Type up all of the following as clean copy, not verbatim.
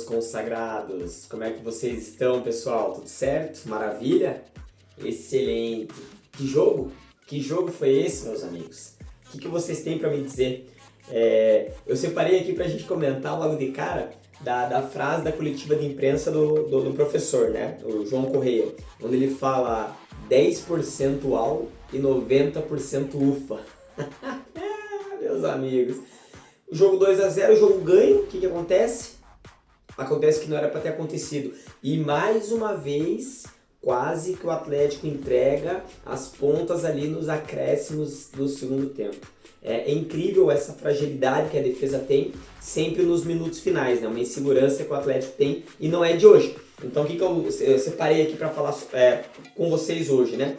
meus consagrados? Como é que vocês estão, pessoal? Tudo certo? Maravilha? Excelente! Que jogo? Que jogo foi esse, meus amigos? O que vocês têm para me dizer? Eu separei aqui para a gente comentar logo de cara da frase da coletiva de imprensa do professor, né? O João Correia, onde ele fala 10% UAU e 90% UFA. Meus amigos, o jogo 2-0, o jogo ganho, o que acontece? Acontece que não era para ter acontecido. E mais uma vez, quase que o Atlético entrega as pontas ali nos acréscimos do segundo tempo. É incrível essa fragilidade que a defesa tem sempre nos minutos finais, né? Uma insegurança que o Atlético tem e não é de hoje. Então o que eu separei aqui para falar com vocês hoje, né?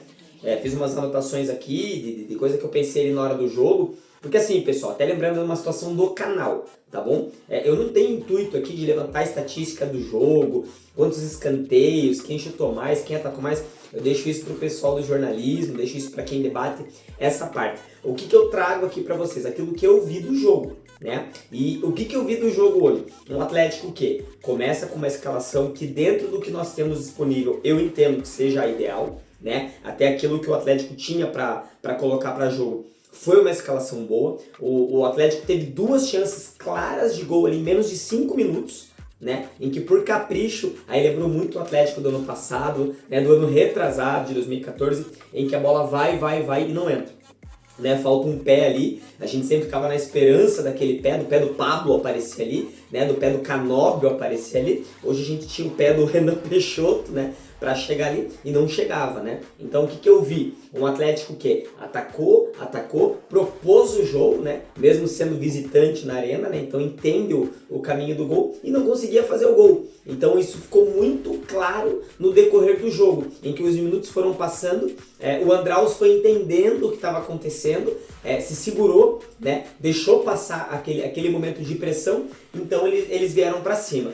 Fiz umas anotações aqui de coisa que eu pensei ali na hora do jogo. Porque assim, pessoal, até lembrando de uma situação do canal, tá bom? Eu não tenho intuito aqui de levantar a estatística do jogo, quantos escanteios, quem chutou mais, quem atacou mais. Eu deixo isso pro pessoal do jornalismo, deixo isso para quem debate essa parte. O que eu trago aqui para vocês? Aquilo que eu vi do jogo, né? E o que eu vi do jogo hoje? Um Atlético que começa com uma escalação que dentro do que nós temos disponível, eu entendo que seja a ideal, né? Até aquilo que o Atlético tinha para colocar para jogo. Foi uma escalação boa, o Atlético teve duas chances claras de gol ali em menos de 5 minutos, né? Em que por capricho, aí lembrou muito o Atlético do ano passado, né? Do ano retrasado, de 2014, em que a bola vai e não entra. Né, falta um pé ali, a gente sempre ficava na esperança daquele pé, do pé do Pablo aparecer ali, né, do pé do Canóbio aparecer ali. Hoje a gente tinha o pé do Renan Peixoto, né, para chegar ali e não chegava, né? Então o que eu vi? Um Atlético que atacou, propôs o jogo, né, mesmo sendo visitante na arena, né, então entende o caminho do gol e não conseguia fazer o gol. Então isso ficou muito claro no decorrer do jogo, em que os minutos foram passando, o Andraus foi entendendo o que estava acontecendo, se segurou, né, deixou passar aquele momento de pressão, então eles vieram para cima.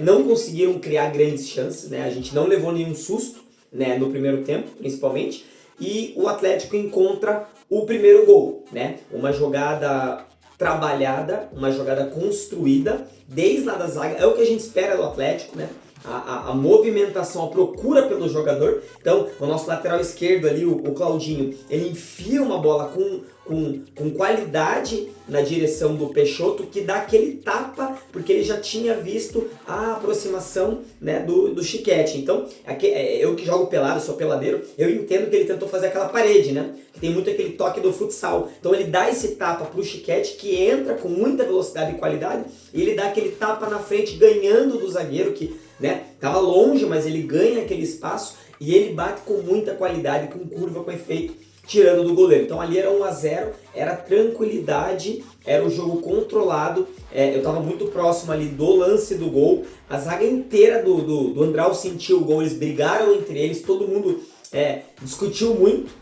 Não conseguiram criar grandes chances, né, a gente não levou nenhum susto, né, no primeiro tempo, principalmente, e o Atlético encontra o primeiro gol, né, uma jogada trabalhada, uma jogada construída desde lá da zaga, é o que a gente espera do Atlético, né? A movimentação, a procura pelo jogador. Então, o nosso lateral esquerdo ali, o Claudinho, ele enfia uma bola com qualidade na direção do Peixoto, que dá aquele tapa, porque ele já tinha visto a aproximação, né, do Chiquete. Então, eu que jogo pelado, sou peladeiro, eu entendo que ele tentou fazer aquela parede, né? Que tem muito aquele toque do futsal. Então, ele dá esse tapa pro Chiquete, que entra com muita velocidade e qualidade, e ele dá aquele tapa na frente, ganhando do zagueiro, que, né, tava longe, mas ele ganha aquele espaço e ele bate com muita qualidade, com curva, com efeito, tirando do goleiro. Então ali era 1-0, era tranquilidade, era o jogo controlado, eu tava muito próximo ali do lance do gol, a zaga inteira do Andraus sentiu o gol, eles brigaram entre eles, todo mundo discutiu muito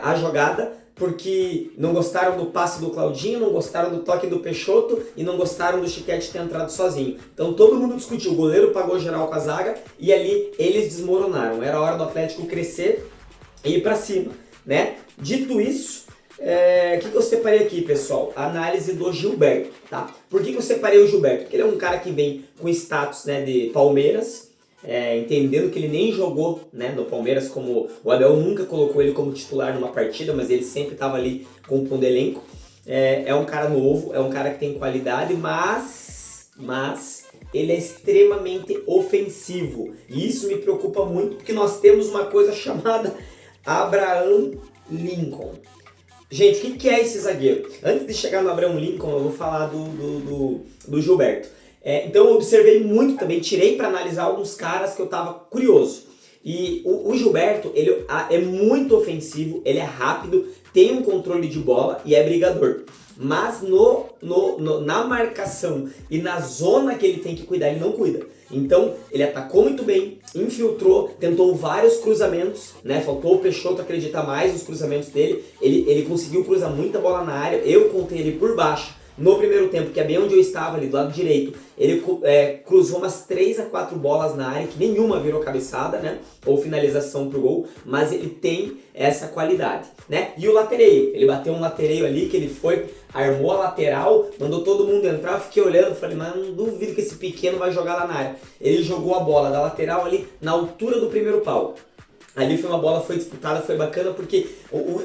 a jogada, porque não gostaram do passe do Claudinho, não gostaram do toque do Peixoto e não gostaram do Chiquete ter entrado sozinho. Então todo mundo discutiu, o goleiro pagou geral com a zaga e ali eles desmoronaram. Era hora do Atlético crescer e ir pra cima, né? Dito isso, o que eu separei aqui, pessoal? A análise do Gilberto, tá? Por que eu separei o Gilberto? Porque ele é um cara que vem com status, né, de Palmeiras, entendendo que ele nem jogou, né, no Palmeiras, como o Abel nunca colocou ele como titular numa partida, mas ele sempre estava ali compondo elenco. É um cara novo, é um cara que tem qualidade, mas ele é extremamente ofensivo. E isso me preocupa muito, porque nós temos uma coisa chamada Abraham Lincoln. Gente, o que é esse zagueiro? Antes de chegar no Abraham Lincoln, eu vou falar do Gilberto. Então eu observei muito também, tirei para analisar alguns caras que eu tava curioso. E o Gilberto, ele é muito ofensivo, ele é rápido, tem um controle de bola e é brigador. Mas na marcação e na zona que ele tem que cuidar, ele não cuida. Então ele atacou muito bem, infiltrou, tentou vários cruzamentos, né? Faltou o Peixoto acreditar mais nos cruzamentos dele. Ele conseguiu cruzar muita bola na área, eu contei ele por baixo. No primeiro tempo, que é bem onde eu estava ali, do lado direito, ele cruzou umas 3 a 4 bolas na área, que nenhuma virou cabeçada, né? Ou finalização pro gol, mas ele tem essa qualidade, né? E o latereio, ele bateu um latereio ali, que ele foi, armou a lateral, mandou todo mundo entrar, eu fiquei olhando, falei, mas não duvido que esse pequeno vai jogar lá na área. Ele jogou a bola da lateral ali, na altura do primeiro pau. Ali foi uma bola, foi disputada, foi bacana porque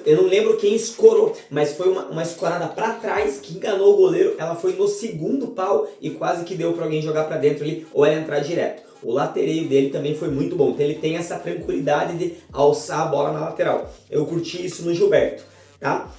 eu não lembro quem escorou, mas foi uma escorada para trás que enganou o goleiro. Ela foi no segundo pau e quase que deu para alguém jogar para dentro ali ou ela entrar direto. O latereio dele também foi muito bom, então ele tem essa tranquilidade de alçar a bola na lateral. Eu curti isso no Gilberto, tá?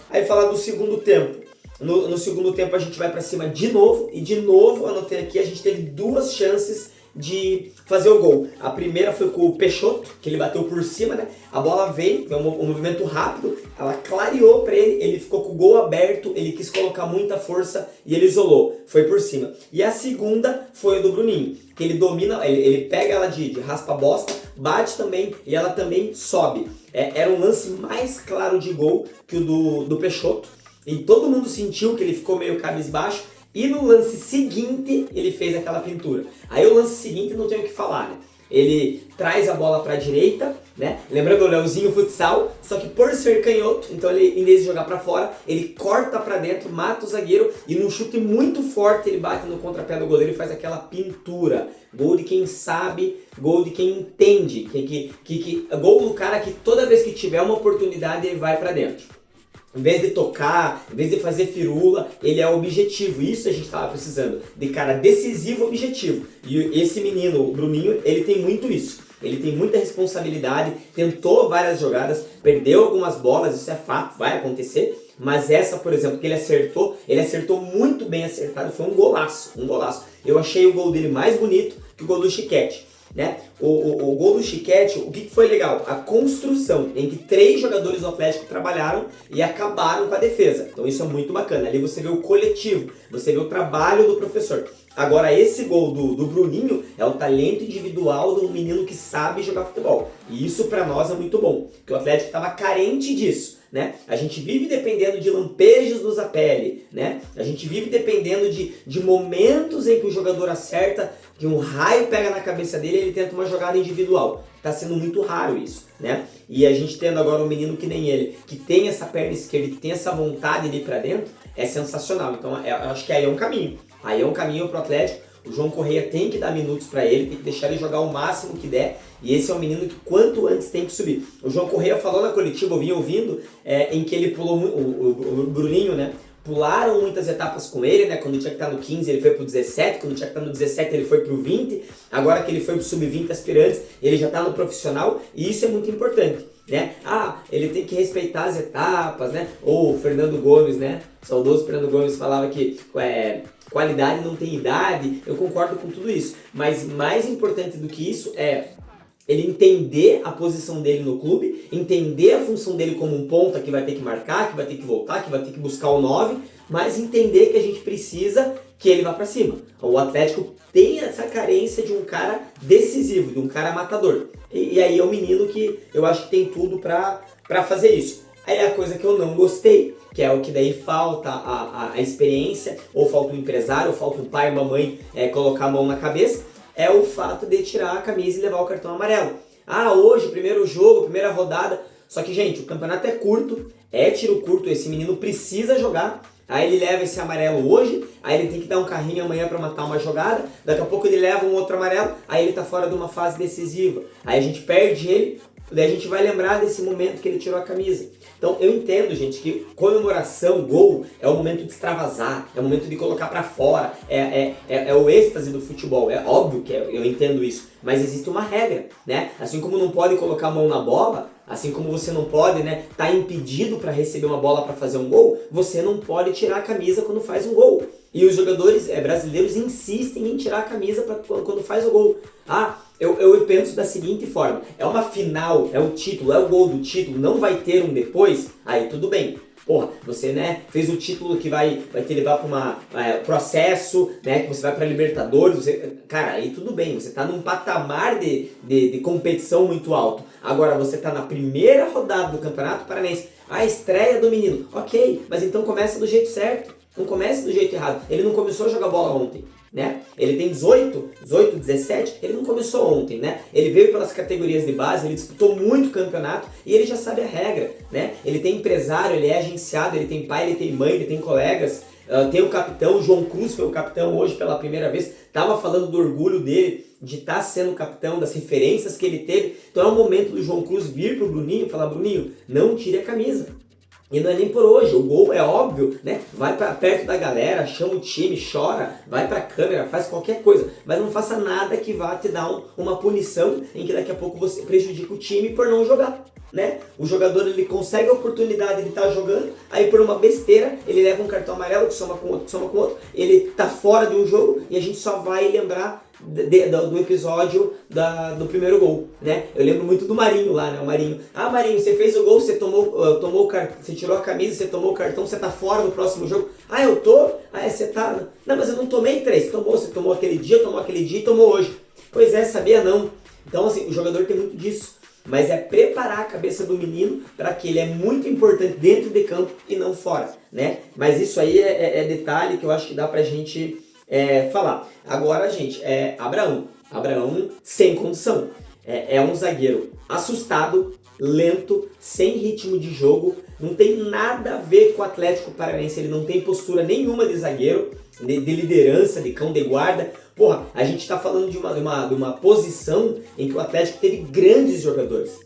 Aí falar do segundo tempo. No segundo tempo a gente vai para cima de novo e de novo, anotei aqui, a gente teve 2 chances de fazer o gol. A primeira foi com o Peixoto, que ele bateu por cima, né? A bola veio, foi um movimento rápido, ela clareou para ele, ele ficou com o gol aberto, ele quis colocar muita força e ele isolou, foi por cima. E a segunda foi o do Bruninho, que ele domina, ele pega ela de raspa-bosta, bate também e ela também sobe. Era um lance mais claro de gol que o do Peixoto, e todo mundo sentiu que ele ficou meio cabisbaixo. E no lance seguinte, ele fez aquela pintura. Aí o lance seguinte não tem o que falar, né? Ele traz a bola para a direita, né? Lembrando o Leozinho futsal, só que por ser canhoto, então ele, em vez de jogar para fora, ele corta para dentro, mata o zagueiro e num chute muito forte ele bate no contrapé do goleiro e faz aquela pintura. Gol de quem sabe, gol de quem entende, gol do cara que toda vez que tiver uma oportunidade ele vai para dentro. Em vez de tocar, em vez de fazer firula, ele é objetivo. Isso a gente estava precisando, de cara decisivo, objetivo. E esse menino, o Bruninho, ele tem muito isso. Ele tem muita responsabilidade, tentou várias jogadas, perdeu algumas bolas, isso é fato, vai acontecer. Mas essa, por exemplo, que ele acertou muito bem acertado, foi um golaço, um golaço. Eu achei o gol dele mais bonito que o gol do Chiquete. Né? O gol do Chiquete, o que foi legal? A construção em que 3 jogadores do Atlético trabalharam e acabaram com a defesa. Então isso é muito bacana. Ali você vê o coletivo, você vê o trabalho do professor. Agora esse gol do Bruninho é o talento individual de um menino que sabe jogar futebol. E isso para nós é muito bom, porque o Atlético estava carente disso. Né? A gente vive dependendo de lampejos do Zapelli, né? A gente vive dependendo de momentos em que o jogador acerta, que um raio pega na cabeça dele e ele tenta uma jogada individual. Tá sendo muito raro isso, né? E a gente tendo agora um menino que nem ele, que tem essa perna esquerda, que tem essa vontade de ir pra dentro, é sensacional. Então eu acho que aí é um caminho. Aí é um caminho pro Atlético. O João Correia tem que dar minutos para ele, tem que deixar ele jogar o máximo que der. E esse é um menino que quanto antes tem que subir. O João Correia falou na coletiva, eu vinha ouvindo, em que ele pulou, o Bruninho, né? Pularam muitas etapas com ele, né? Quando tinha que estar no 15 ele foi pro 17, quando tinha que estar no 17 ele foi pro 20, agora que ele foi pro sub-20 aspirantes, ele já está no profissional e isso é muito importante, né? Ele tem que respeitar as etapas, né? Ou o Fernando Gomes, né? O saudoso Fernando Gomes falava que qualidade não tem idade. Eu concordo com tudo isso, mas mais importante do que isso é ele entender a posição dele no clube, entender a função dele como um ponta que vai ter que marcar, que vai ter que voltar, que vai ter que buscar o 9, mas entender que a gente precisa que ele vá para cima. O Atlético tem essa carência de um cara decisivo, de um cara matador. E aí é um menino que eu acho que tem tudo para fazer isso. Aí é a coisa que eu não gostei, que é o que daí falta a experiência, ou falta um empresário, ou falta um pai e uma mãe colocar a mão na cabeça, é o fato de tirar a camisa e levar o cartão amarelo. Hoje, primeiro jogo, primeira rodada, só que, gente, o campeonato é curto, é tiro curto, esse menino precisa jogar, aí ele leva esse amarelo hoje, aí ele tem que dar um carrinho amanhã para matar uma jogada, daqui a pouco ele leva um outro amarelo, aí ele tá fora de uma fase decisiva, aí a gente perde ele, daí a gente vai lembrar desse momento que ele tirou a camisa. Então eu entendo, gente, que comemoração, gol, é o momento de extravasar, é o momento de colocar pra fora, é o êxtase do futebol, é óbvio que eu entendo isso, mas existe uma regra, né? Assim como não pode colocar a mão na bola, assim como você não pode, né, tá impedido para receber uma bola para fazer um gol, você não pode tirar a camisa quando faz um gol. E os jogadores brasileiros insistem em tirar a camisa quando faz o gol. Eu penso da seguinte forma, é uma final, é o título, é o gol do título, não vai ter um depois, aí tudo bem. Porra, você, né, fez o título que vai te levar para processo, né, que você vai para Libertadores, cara, aí tudo bem, você tá num patamar de competição muito alto. Agora você tá na primeira rodada do Campeonato Paranaense, a estreia do menino, ok, mas então começa do jeito certo. Não comece do jeito errado. Ele não começou a jogar bola ontem, né? Ele tem 18, 17, ele não começou ontem, né? Ele veio pelas categorias de base, ele disputou muito campeonato e ele já sabe a regra, né? Ele tem empresário, ele é agenciado, ele tem pai, ele tem mãe, ele tem colegas, tem o capitão, o João Cruz foi o capitão hoje pela primeira vez, tava falando do orgulho dele de estar sendo capitão, das referências que ele teve. Então é o momento do João Cruz vir pro Bruninho e falar: Bruninho, não tire a camisa. E não é nem por hoje, o gol é óbvio, né? Vai para perto da galera, chama o time, chora, vai pra câmera, faz qualquer coisa, mas não faça nada que vá te dar uma punição em que daqui a pouco você prejudica o time por não jogar, né? O jogador, ele consegue a oportunidade de estar jogando, aí por uma besteira ele leva um cartão amarelo que soma com outro, ele tá fora de um jogo e a gente só vai lembrar do episódio do primeiro gol, né? Eu lembro muito do Marinho lá, né? O Marinho: ah, Marinho, você fez o gol, você você tirou a camisa, você tomou o cartão, você tá fora do próximo jogo. Ah, eu tô? Ah, você tá? Não, mas eu não tomei 3. Você tomou aquele dia e tomou hoje. Pois é, sabia não. Então, assim, o jogador tem muito disso. Mas é preparar a cabeça do menino para que ele é muito importante dentro de campo e não fora, né? Mas isso aí é detalhe que eu acho que dá pra gente falar. Agora, gente, Abraão sem condição. É um zagueiro assustado, lento, sem ritmo de jogo, não tem nada a ver com o Atlético Paranaense, ele não tem postura nenhuma de zagueiro, de liderança, de cão de guarda. Porra, a gente tá falando de uma posição em que o Atlético teve grandes jogadores.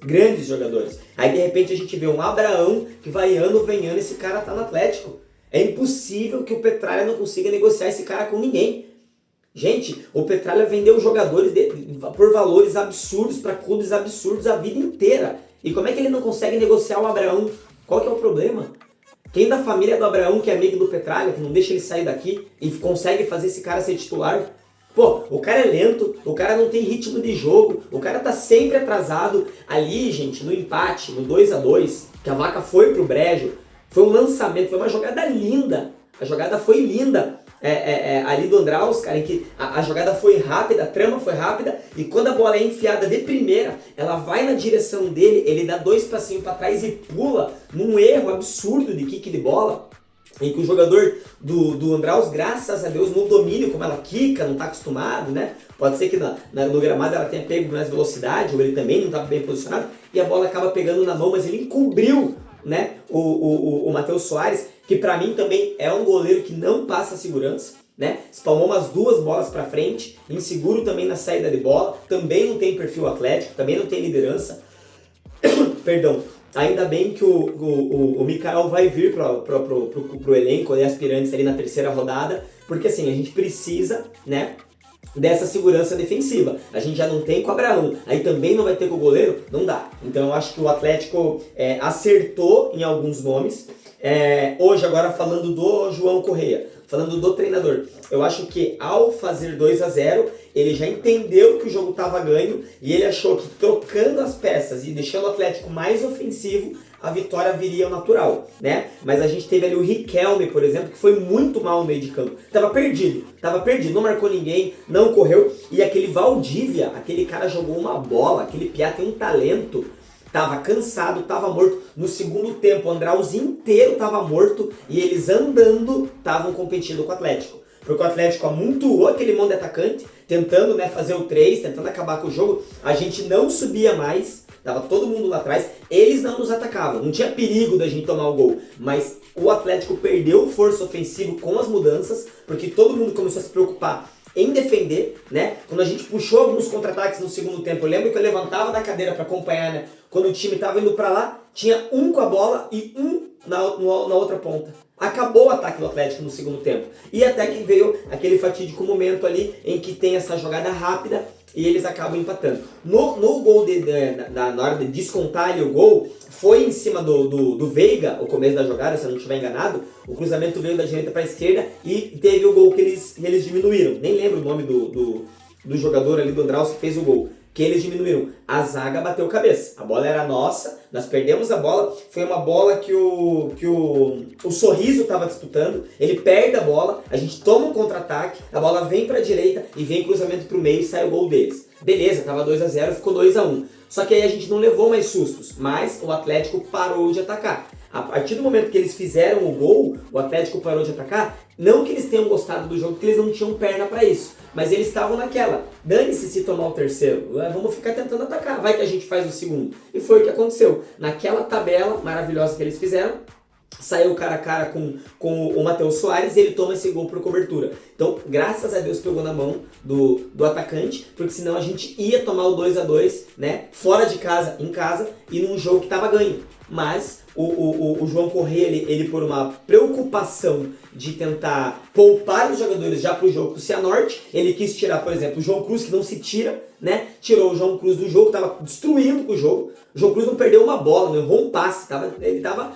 Aí de repente a gente vê um Abraão que vai ano, vem ano, esse cara tá no Atlético. É impossível que o Petralha não consiga negociar esse cara com ninguém. Gente, o Petralha vendeu jogadores por valores absurdos para clubes absurdos a vida inteira. E como é que ele não consegue negociar o Abraão? Qual que é o problema? Quem da família do Abraão que é amigo do Petralha, que não deixa ele sair daqui e consegue fazer esse cara ser titular? Pô, o cara é lento, o cara não tem ritmo de jogo, o cara tá sempre atrasado. Ali, gente, no empate, no 2-2, que a vaca foi pro brejo, foi um lançamento, foi uma jogada linda. A jogada foi linda ali do Andraus, cara, em que a jogada foi rápida, a trama foi rápida, e quando a bola é enfiada de primeira, ela vai na direção dele, ele dá 2 passinhos para trás e pula num erro absurdo de kick de bola, em que o jogador do Andraus, graças a Deus, no domínio, como ela quica, não está acostumado, né? Pode ser que no gramado ela tenha pego mais velocidade, ou ele também não estava bem posicionado, e a bola acaba pegando na mão, mas ele encobriu, né, o Matheus Soares, que pra mim também é um goleiro que não passa segurança, né? Espalmou umas 2 bolas pra frente, inseguro também na saída de bola, também não tem perfil atlético, também não tem liderança. Perdão. Ainda bem que o Mikael vai vir pro elenco de aspirantes ali na 3ª rodada, porque assim, a gente precisa, né, dessa segurança defensiva. A gente já não tem com o Abraão, aí também não vai ter com o goleiro, não dá. Então eu acho que o Atlético acertou em alguns nomes. Hoje, agora falando do João Correia, falando do treinador, eu acho que ao fazer 2-0, ele já entendeu que o jogo estava ganho e ele achou que trocando as peças e deixando o Atlético mais ofensivo, a vitória viria ao natural, né? Mas a gente teve ali o Riquelme, por exemplo, que foi muito mal no meio de campo. Tava perdido, não marcou ninguém, não correu. E aquele Valdívia, aquele cara jogou uma bola, aquele piá tem um talento. Tava cansado, tava morto. No segundo tempo, o Andraus inteiro tava morto e eles andando estavam competindo com o Atlético. Porque o Atlético amontoou aquele monte de atacante, tentando, né, fazer o 3, tentando acabar com o jogo. A gente não subia mais, tava todo mundo lá atrás. Eles não nos atacavam, não tinha perigo da gente tomar o gol. Mas o Atlético perdeu força ofensiva com as mudanças, porque todo mundo começou a se preocupar em defender, né? Quando a gente puxou alguns contra-ataques no segundo tempo, eu lembro que eu levantava da cadeira para acompanhar, né? Quando o time tava indo para lá, tinha um com a bola e um na outra ponta. Acabou o ataque do Atlético no segundo tempo. E até que veio aquele fatídico momento ali em que tem essa jogada rápida e eles acabam empatando. No gol, na hora de descontar ali o gol, foi em cima do Veiga, o começo da jogada, se eu não estiver enganado. O cruzamento veio da direita para a esquerda e teve o gol que eles diminuíram. Nem lembro o nome do jogador ali do Andraus que fez o gol. Que eles diminuíram. A zaga bateu cabeça. A bola era nossa, nós perdemos a bola. Foi uma bola que o Sorriso estava disputando. Ele perde a bola, a gente toma um contra-ataque, a bola vem para a direita e vem cruzamento para o meio e sai o gol deles. Beleza, tava 2-0, ficou 2-1. Só que aí a gente não levou mais sustos, mas o Atlético parou de atacar. A partir do momento que eles fizeram o gol, o Atlético parou de atacar, não que eles tenham gostado do jogo, porque eles não tinham perna para isso, mas eles estavam naquela, dane-se se tomar o terceiro, vamos ficar tentando atacar, vai que a gente faz o segundo. E foi o que aconteceu. Naquela tabela maravilhosa que eles fizeram, saiu cara a cara com o Matheus Soares e ele toma esse gol por cobertura. Então, graças a Deus pegou na mão do atacante, porque senão a gente ia tomar o 2-2, né, fora de casa, em casa, e num jogo que estava ganho. Mas o João Corrêa, ele por uma preocupação de tentar poupar os jogadores já para o jogo do Cianorte, ele quis tirar, por exemplo, o João Cruz, que não se tira, né? Tirou o João Cruz do jogo, estava destruindo com o jogo. O João Cruz não perdeu uma bola, não errou um passe, ele estava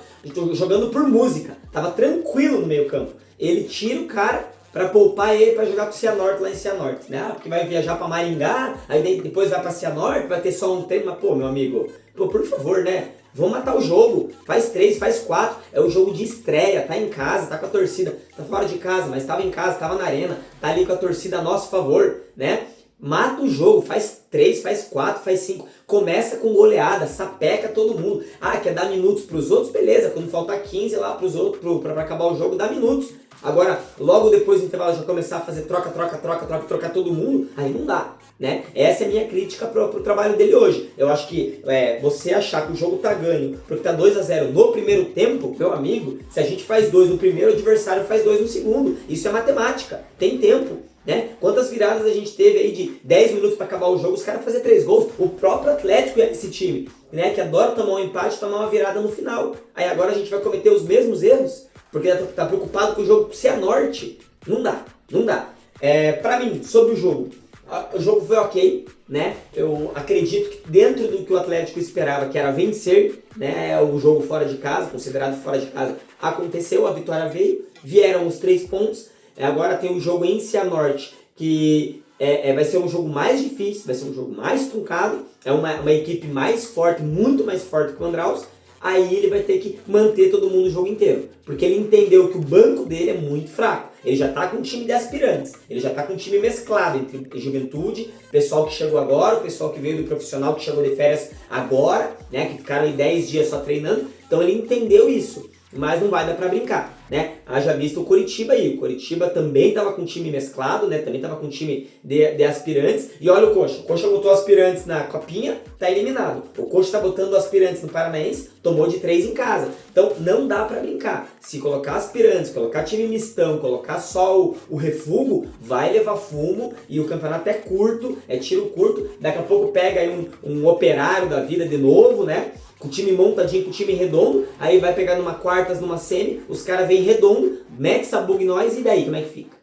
jogando por música, estava tranquilo no meio campo. Ele tira o cara para poupar ele para jogar pro Cianorte lá em Cianorte, né? Porque vai viajar para Maringá, aí depois vai para Cianorte, vai ter só um treino, mas pô, meu amigo, pô, por favor, né? Vamos matar o jogo, faz 3, faz 4, é o jogo de estreia, tá em casa, tá com a torcida, tá fora de casa, mas tava em casa, tava na arena, tá ali com a torcida a nosso favor, né? Mata o jogo, faz 3, faz 4, faz 5, começa com goleada, sapeca todo mundo. Ah, quer dar minutos pros outros? Beleza, quando faltar 15 lá pros outros, pra acabar o jogo, dá minutos. Agora, logo depois do intervalo já começar a fazer trocar todo mundo, aí não dá, né? Essa é a minha crítica pro trabalho dele hoje. Eu acho que você achar que o jogo tá ganho porque tá 2-0 no primeiro tempo, meu amigo, se a gente faz 2 no primeiro, o adversário faz 2 no segundo. Isso é matemática, tem tempo. Né? Quantas viradas a gente teve aí de 10 minutos para acabar o jogo, os caras fazer 3 gols. O próprio Atlético é esse time, né? Que adora tomar um empate e tomar uma virada no final. Aí agora a gente vai cometer os mesmos erros porque tá preocupado com o jogo Cianorte. Não dá, não dá. Pra mim, sobre o jogo foi ok, né? Eu acredito que dentro do que o Atlético esperava, que era vencer, né, o jogo fora de casa, considerado fora de casa, aconteceu, a vitória veio, vieram os 3 pontos. Agora tem o jogo em Cianorte, que vai ser um jogo mais difícil, vai ser um jogo mais truncado, é uma equipe mais forte, muito mais forte que o Andraus. Aí ele vai ter que manter todo mundo o jogo inteiro, porque ele entendeu que o banco dele é muito fraco. Ele já está com um time de aspirantes, ele já está com um time mesclado entre juventude, pessoal que chegou agora, o pessoal que veio do profissional, que chegou de férias agora, né, que ficaram aí 10 dias só treinando. Então ele entendeu isso, mas não vai dar para brincar, né? Haja visto o Coritiba aí. O Coritiba também estava com um time mesclado, né? Também estava com um time de aspirantes. E olha o Coxa. O Coxa botou aspirantes na Copinha, tá eliminado. O Coxa tá botando aspirantes no Paranaense, tomou de 3 em casa. Então não dá para brincar. Se colocar aspirantes, colocar time mistão, colocar só o refugo, vai levar fumo. E o campeonato é curto, é tiro curto. Daqui a pouco pega aí um Operário da vida de novo, né? Com o time montadinho, com o time redondo, aí vai pegar numa quartas, numa semi, os caras vêm redondo, mete essa bug nós, e daí como é que fica?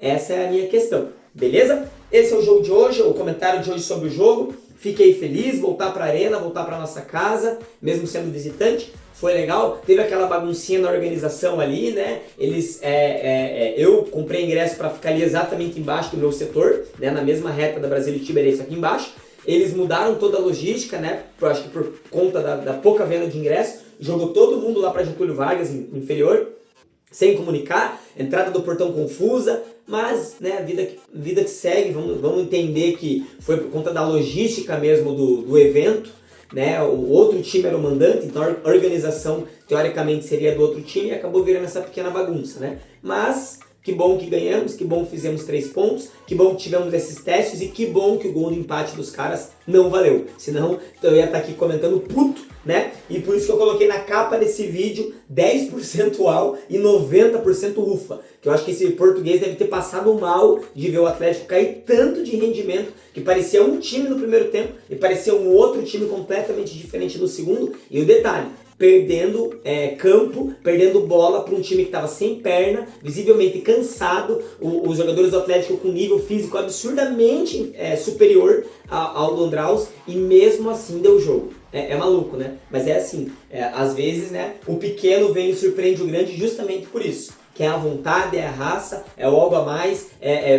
Essa é a minha questão, beleza? Esse é o jogo de hoje, o comentário de hoje sobre o jogo. Fiquei feliz, voltar pra arena, voltar pra nossa casa, mesmo sendo visitante, foi legal. Teve aquela baguncinha na organização ali, né? Eu comprei ingresso para ficar ali exatamente embaixo do meu setor, né? Na mesma reta da Brasília e Tiberense aqui embaixo. Eles mudaram toda a logística, né? Acho que por conta da pouca venda de ingresso, jogou todo mundo lá para Getúlio Vargas, inferior, sem comunicar, entrada do portão confusa, mas, né, vida que segue, vamos entender que foi por conta da logística mesmo do evento, né? O outro time era o mandante, então a organização teoricamente seria do outro time e acabou virando essa pequena bagunça, né? Mas que bom que ganhamos, que bom que fizemos 3 pontos, que bom que tivemos esses testes e que bom que o gol de empate dos caras não valeu. Senão eu ia estar aqui comentando puto, né? E por isso que eu coloquei na capa desse vídeo 10% UAU e 90% UFA. Que eu acho que esse português deve ter passado mal de ver o Atlético cair tanto de rendimento, que parecia um time no primeiro tempo e parecia um outro time completamente diferente no segundo. E o detalhe, perdendo campo, perdendo bola para um time que estava sem perna, visivelmente cansado, os jogadores do Atlético com nível físico absurdamente superior ao do Andraus, e mesmo assim deu jogo. É maluco, né? Mas é assim, às vezes, né, o pequeno vem e surpreende o grande justamente por isso. Que é a vontade, é a raça, é o algo a mais,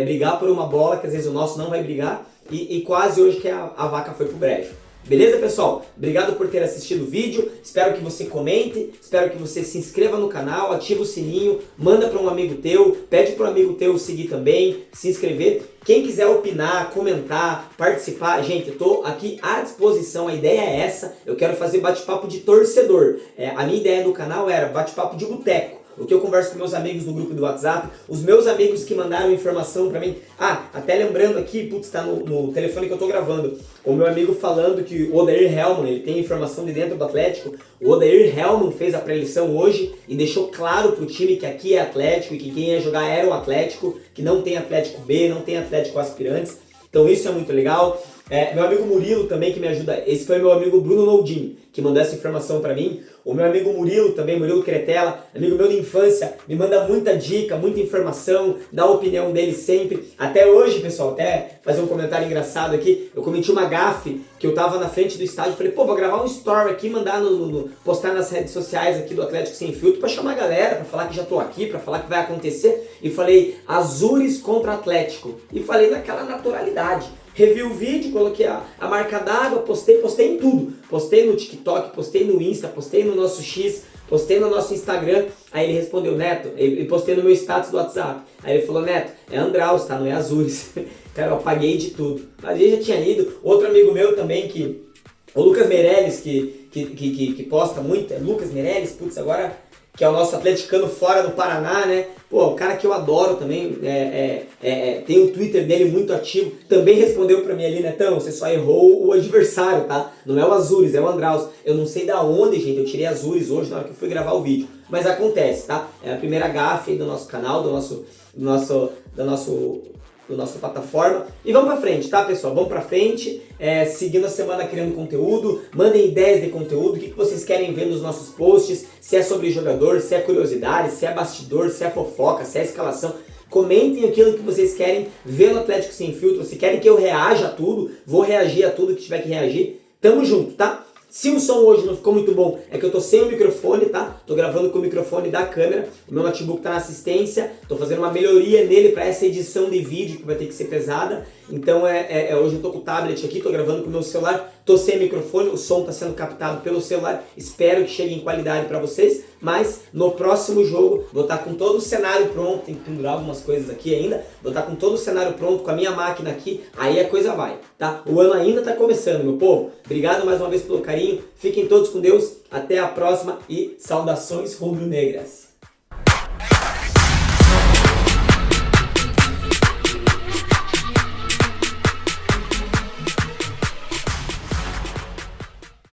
brigar por uma bola que às vezes o nosso não vai brigar, e quase hoje que a vaca foi pro brejo. Beleza, pessoal? Obrigado por ter assistido o vídeo, espero que você comente, espero que você se inscreva no canal, ativa o sininho, manda para um amigo teu, pede para um amigo teu seguir também, se inscrever. Quem quiser opinar, comentar, participar, gente, eu tô aqui à disposição, a ideia é essa, eu quero fazer bate-papo de torcedor. A minha ideia do canal era bate-papo de boteco. O que eu converso com meus amigos no grupo do WhatsApp, os meus amigos que mandaram informação pra mim. Até lembrando aqui, putz, tá no telefone que eu tô gravando, o meu amigo falando que o Odair Hellmann, ele tem informação de dentro do Atlético. O Odair Hellmann fez a pré-eleição hoje e deixou claro pro time que aqui é Atlético e que quem ia jogar era o Atlético, que não tem Atlético B, não tem Atlético aspirantes. Então isso é muito legal. Meu amigo Murilo também que me ajuda, esse foi meu amigo Bruno Noldin, que mandou essa informação pra mim. O meu amigo Murilo também, Murilo Cretella, amigo meu de infância, me manda muita dica, muita informação, dá a opinião dele sempre. Até hoje, pessoal, até fazer um comentário engraçado aqui, eu cometi uma gafe, que eu tava na frente do estádio, falei, pô, vou gravar um story aqui, mandar postar nas redes sociais aqui do Atlético Sem Filtro pra chamar a galera, pra falar que já tô aqui, pra falar que vai acontecer. E falei, Azures contra Atlético. E falei naquela naturalidade. Revi o vídeo, coloquei a marca d'água, postei em tudo. Postei no TikTok, postei no Insta, postei no nosso X, postei no nosso Instagram. Aí ele respondeu, Neto, e postei no meu status do WhatsApp. Aí ele falou, Neto, é Andraus, tá? Não é Azures. Cara, eu apaguei de tudo. Mas ele já tinha ido. Outro amigo meu também, o Lucas Meirelles, que posta muito. É Lucas Meirelles, putz, agora... que é o nosso atleticano fora do Paraná, né? Pô, um cara que eu adoro também, tem o Twitter dele muito ativo, também respondeu pra mim ali, Netão, você só errou o adversário, tá? Não é o Azures, é o Andraus. Eu não sei da onde, gente, eu tirei Azures hoje na hora que eu fui gravar o vídeo, mas acontece, tá? É a primeira gafe aí do nosso canal, da nossa plataforma. E vamos pra frente, tá, pessoal? Vamos pra frente, seguindo a semana criando conteúdo. Mandem ideias de conteúdo, o que vocês querem ver nos nossos posts, se é sobre jogador, se é curiosidade, se é bastidor, se é fofoca, se é escalação. Comentem aquilo que vocês querem ver no Atlético Sem Filtro. Se querem que eu reaja a tudo, vou reagir a tudo que tiver que reagir. Tamo junto, tá? Se o som hoje não ficou muito bom, é que eu tô sem o microfone, tá? Tô gravando com o microfone da câmera, o meu notebook tá na assistência, tô fazendo uma melhoria nele para essa edição de vídeo que vai ter que ser pesada. Então hoje eu tô com o tablet aqui, tô gravando com o meu celular, tô sem microfone, o som tá sendo captado pelo celular, espero que chegue em qualidade para vocês, mas no próximo jogo vou estar com todo o cenário pronto, tem que pendurar algumas coisas aqui ainda, vou estar com todo o cenário pronto, com a minha máquina aqui, aí a coisa vai, tá? O ano ainda tá começando, meu povo. Obrigado mais uma vez pelo carinho, fiquem todos com Deus, até a próxima e saudações rubro-negras.